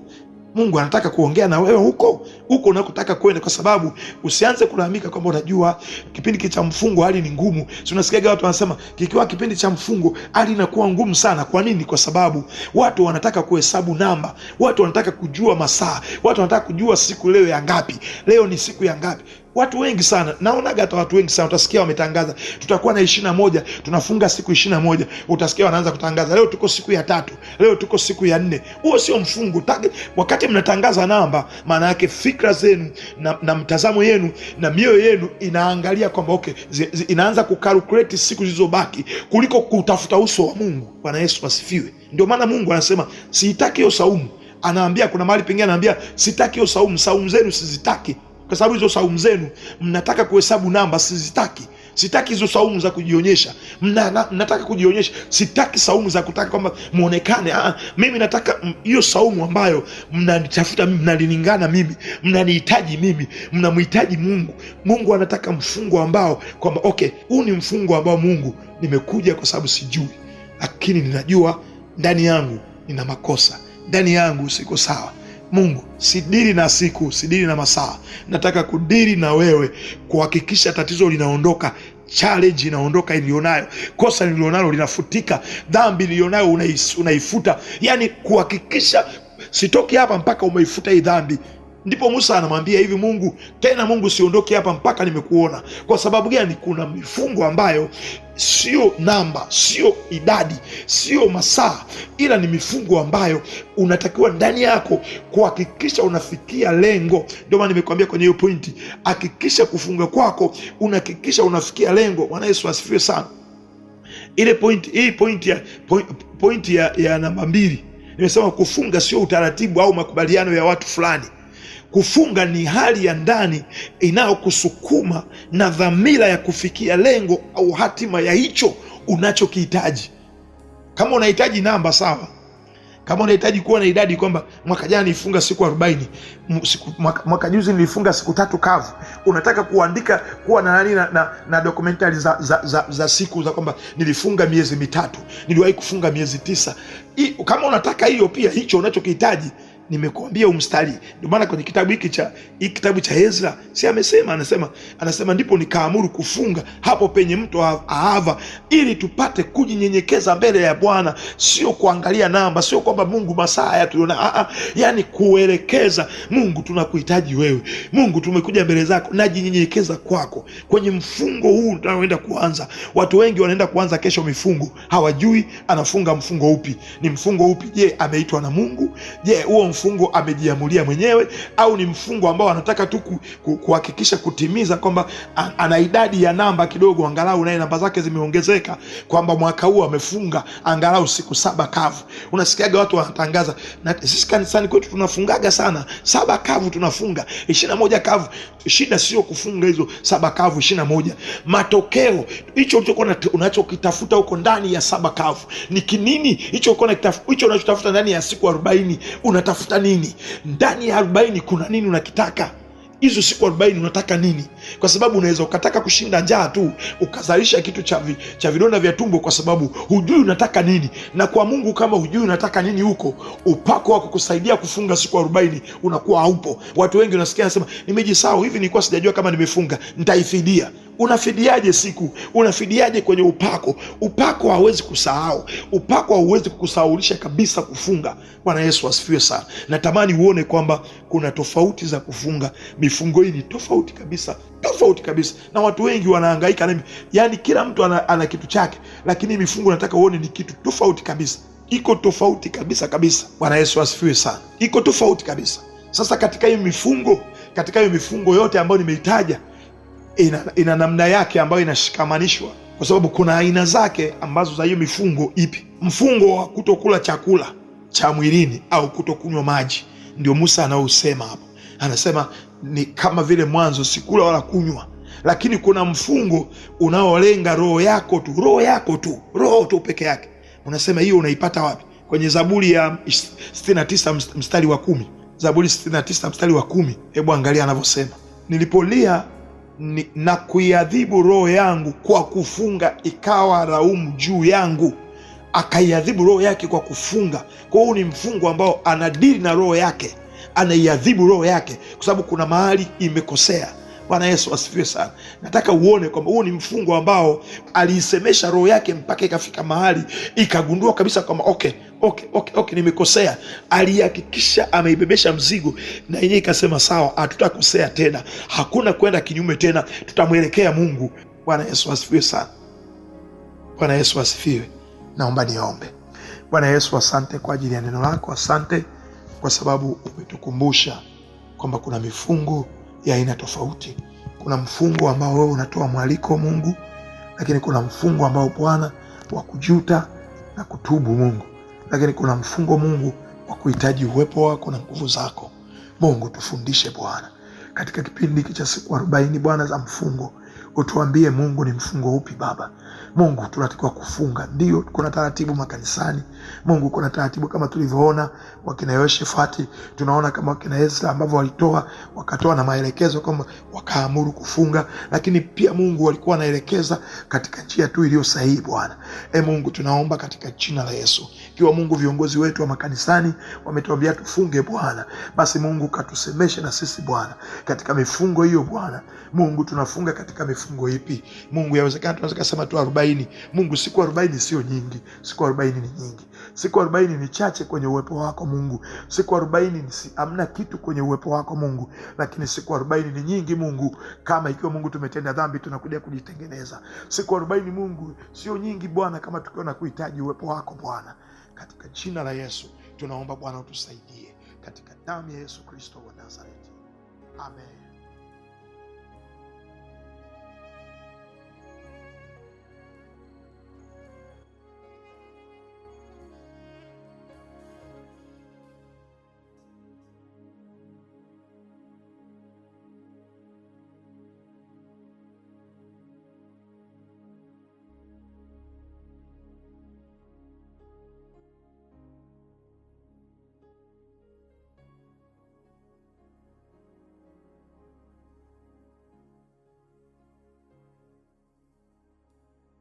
Mungu anataka kuongea na wewe huko unakotaka kwenda, kwa sababu usianze kulalamika kwamba unajua kipindi cha mfungo hali ni ngumu. Si unasikia watu wanasema kikiwa kipindi cha mfungo hali inakuwa ngumu sana. Kwa nini? Kwa sababu watu wanataka kuhesabu namba, watu wanataka kujua masaa, watu wanataka kujua siku leo ya ngapi, leo ni siku ya ngapi. Watu wengi sana, naonaga hata watu wengi sana utasikia wametangaza tutakuwa na 21, tunafunga siku 21. Utasikia wanaanza kutangaza leo tuko siku ya 3, leo tuko siku ya 4. Huo sio mfungo. Wakati mnatangaza namba, maana yake fikra zenu na mtazamo yenu na mioyo yenu inaangalia kwamba okay, inaanza kukalkulate siku zilizobaki kuliko kutafuta uso wa Mungu. Bwana Yesu asifiwe. Ndio maana Mungu anasema sitaki hiyo saumu. Anaambia kuna mahali pengine anaambia sitaki hiyo saumu, saumu zenu sizitaki, kwa sababu hizo saumu zenu mnataka kuhesabu namba, sizitaki. Sitaki hizo saumu za kujionyesha, mnataka kujionyesha. Sitaki saumu za kutaka kwamba muonekane. Mimi nataka hiyo saumu ambayo mnanitafuta mimi, mnalingana mimi, mnanihitaji mimi, mnamhitaji Mungu. Mungu anataka mfungo ambao kwamba okay, huu ni mfungo ambao Mungu nimekuja kwa sababu sijui, lakini ninajua ndani yangu nina makosa, ndani yangu siko sawa. Mungu, sidili na siku, sidili na masaa, nataka kudili na wewe, kuhakikisha tatizo linaondoka, challenge inaondoka nilionayo, kosa nilionalo linafutika, dhambi nilionayo unaifuta. Yani kuhakikisha sitoki hapa mpaka umeifuta hii dhambi. Ndipo Musa anamwambia hivi Mungu, tena Mungu siondoke hapa mpaka nimekuona. Kwa sababu gani? Kuna mifungo ambayo sio namba, sio idadi, sio masaa, ila ni mifungo ambayo unatakiwa ndani yako kuhakikisha unafikia lengo. Ndio maana nimekuambia kwenye hiyo pointi, hakikisha kufunga kwako unahakikisha unafikia lengo. Bwana Yesu asifiwe sana. Ile pointi ya namba 2 nimesema kufunga sio utaratibu au makubaliano ya watu fulani. Kufunga ni hali ya ndani inayokusukuma na dhamira ya kufikia lengo au hatima ya hicho unachokihitaji. Kama unahitaji namba, sawa. Kama unahitaji kuwa na idadi kwamba mwaka jana nilifunga siku 40, mwaka juzi nilifunga siku 3 kavu, unataka kuandika kuwa na nani na documentary za siku za kwamba nilifunga miezi 3, niliwahi kufunga miezi 9. Kama unataka hiyo pia, hicho unachokihitaji, nimekuambia umstari. Ndio maana kwenye kitabu cha Ezra si anasema ndipo nikaamuru kufunga hapo penye mto Ahava, ili tupate kujinyenyekeza mbele ya Bwana, sio kuangalia namba, sio kwamba Mungu masaa haya tuliona, yani kuelekeza Mungu, tunakuhitaji wewe Mungu, tumekuja mbele zako, najinyenyekeza kwako. Kwenye mfungo huu tunaoenda kuanza, watu wengi wanaenda kuanza kesho mifungo, hawajui anafunga mfungo upi, ni mfungo upi. Je, ameitwa na Mungu? Je, huo mfungo amejiamulia mwenyewe, au ni mfungo ambao anataka tu kuhakikisha kutimiza kwamba ana idadi ya namba kidogo, angalau naye namba zake zimeongezeka, kwamba mwaka huu amefunga angalau siku 7 kavu. Unasikiaga watu wanatangaza, na sisi kanisani kwetu tunafungaga sana 7 kavu, tunafunga 21 kavu. Shida sio kufunga hizo 7 kavu 21. Matokeo, hicho unachokitafuta huko ndani ya 7 kavu ni kinini? Hicho unachotafuta ndani ya siku 40, unatafuta nini? Ndani ya 40 kuna nini unakitaka? Hizo siku 40 unataka nini? Kwa sababu unaweza ukataka kushinda njaa tu, ukazalisha kitu cha vidonda vya tumbo, kwa sababu hujui unataka nini. Na kwa Mungu, kama hujui unataka nini huko, upako wako kusaidia kufunga siku 40 unakuwa haupo. Watu wengi unasikia anasema nimejisahau, hivi nilikuwa sijajua kama nimefunga, nitaifidia. Unafidiaje siku? Unafidiaje kwenye upako? Upako hauwezi kusahau, upako hauwezi kukusahaulisha kabisa kufunga. Bwana Yesu asifiwe sana. Natamani uone kwamba kuna tofauti za kufunga. Mifungo hii ni tofauti kabisa, tofauti kabisa, na watu wengi wanahangaika. Yani kila mtu ana kitu chake, lakini mifungo nataka uone ni kitu tofauti kabisa, iko tofauti kabisa kabisa. Bwana Yesu asifiwe sana, iko tofauti kabisa. Sasa katika hiyo mifungo yote ambayo nimeitaja, ina namna yake ambayo inashikamanishwa, kwa sababu kuna aina zake ambazo za hiyo mifungo. Ipi? Mfungo wa kutokula chakula cha mwilini au kutokunywa maji, ndio Musa anausema hapo. Anasema ni kama vile mwanzo, sikula wala kunywa. Lakini kuna mfungo unaolenga roho yako tu, roho tu peke yake. Unasema hiyo unaipata wapi? Kwenye Zaburi ya 69 mstari wa 10. Zaburi 69 mstari wa 10. Hebu angalia anavyosema, nilipolia na kuiadhibu roho yangu kwa kufunga, ikawa laumu juu yangu. Akaiadhibu roho yake kwa kufunga. Kwa hiyo ni mfungo ambao anadili na roho yake, anaiadhibu roho yake kwa sababu kuna mahali imekosea. Bwana Yesu asifiwe sana. Nataka uone kwamba huu ni mfungo ambao aliisemesha roho yake mpaka ikafika mahali ikagundua kabisa kwamba okay, nimekosea. Alihakikisha ameibebesha mzigo, na yenyewe ikasema sawa, hatutakosea tena, hakuna kwenda kinyume tena, tutamwelekea Mungu. Bwana Yesu asifiwe sana. Bwana Yesu asifiwe. Naomba niombe. Bwana Yesu, asante kwa ajili ya neno lako. Asante kwa sababu umetukumbusha kwamba kuna mifungo ya aina tofauti. Kuna mfungo ambao wewe unatoa mwaliko Mungu, lakini kuna mfungo ambao Bwana wa kujuta na kutubu Mungu, lakini kuna mfungo Mungu wa kuhitaji uwepo wako na nguvu zako. Mungu tufundishe Bwana katika kipindi hiki cha siku 40 Bwana za mfungo. Utuambie Mungu ni mfungo upi Baba. Mungu tunatakiwa kufunga. Ndio kuna taratibu makanisani Mungu, kuna taratibu kama tulivyoona wakina Yoshefati, tunaona kama wakina Ezra ambavyo wakatoa na maelekezo kama wakaamuru kufunga, lakini pia Mungu walikuwa wanaelekeza katika njia tu iliyo sahihi Bwana. Mungu tunaomba katika jina la Yesu, ikiwa Mungu viongozi wetu wa makanisani wametuambia tufunge Bwana, basi Mungu katusemeshe na sisi Bwana katika mifungo hiyo Bwana. Mungu tunafunga katika mifungo ipi Mungu? Yawezekana tunaweza kusema tu 40. Mungu, siku 40 sio nyingi, siku 40 ni nyingi. Siku 40 ni chache kwenye uwepo wako Mungu. Siku 40 hamna kitu kwenye uwepo wako Mungu, lakini siku 40 ni nyingi Mungu. Kama ikiwa Mungu tumetenda dhambi, tunakuja kujitengeneza. Siku 40 Mungu sio nyingi Bwana, kama tukiona kuhitaji uwepo wako Bwana. Katika jina la Yesu tunaomba Bwana utusaidie, katika damu ya Yesu Kristo wa Nazareti. Amen.